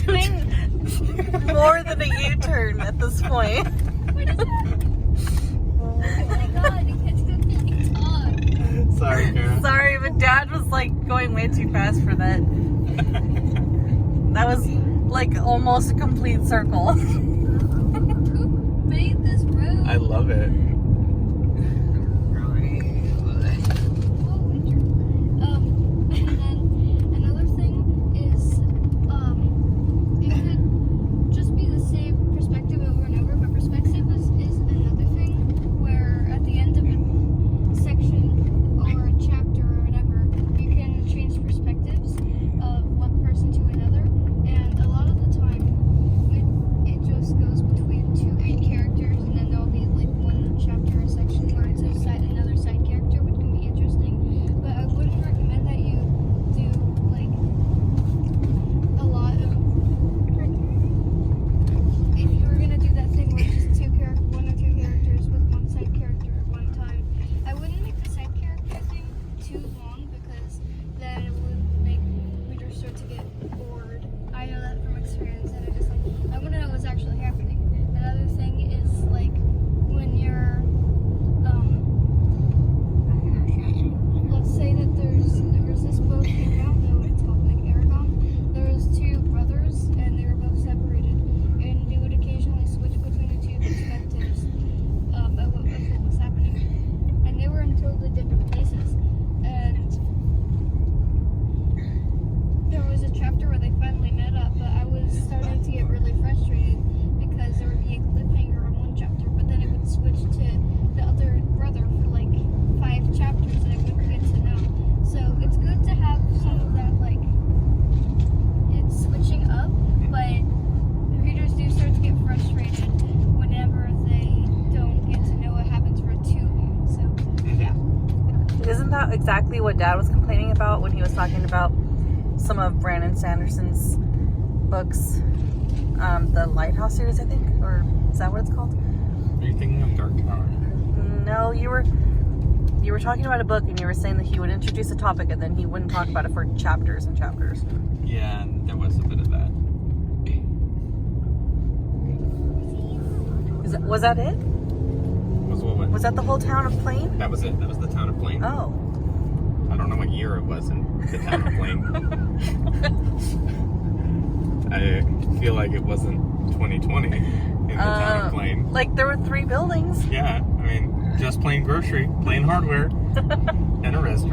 doing more than a U-turn at this point. What is that? Oh my god, it's gonna be talk. Sorry, Kara. Sorry, but Dad was like going way too fast for that. That was like almost a complete circle. Who made this road? I love it. Oh, winter. And then another thing is, it could just be the same perspective over and over, but perspective is another thing where at the end of a section or a chapter or whatever, you can change perspectives of one person to another, and a lot of the time, it just goes between two main characters, and then there'll be like one chapter or section where it's another side character, which can be interesting. But I wouldn't recommend that you do like a lot of. If you were gonna do that thing where it's just one or two characters with one side character at one time, I wouldn't make the side character thing too long because then it would make readers start to get bored. I know that from experience, and I want to know what's actually happening. Another thing is like when you're let's say that there was this book, I don't know what it's called, like Aragon. There was two brothers and they were both separated, and they would occasionally switch between the two perspectives of what was happening, and they were in totally different places. And there was a chapter where they finally met up, but I was starting to get really frustrated because there would be a cliffhanger on one chapter, but then it would switch to the other brother for like 5 chapters that I wouldn't get to know. So it's good to have some of that, like, it's switching up, but the readers do start to get frustrated whenever they don't get to know what happens for too long. So, yeah. Isn't that exactly what Dad was complaining about when he was talking about some of Brandon Sanderson's books? The Lighthouse series, I think? Or is that what it's called? Are you thinking of Dark Tower? No, you were talking about a book and you were saying that he would introduce a topic and then he wouldn't talk about it for chapters and chapters. Yeah, and there was a bit of that. Was that it? Was that the whole town of Plain? That was it. That was the town of Plain. Oh. I don't know what year it was in the town of Plain. I feel like it wasn't 2020 in the town of Plain. Like there were 3 buildings. Yeah, I mean, just plain grocery, plain hardware, and a restaurant.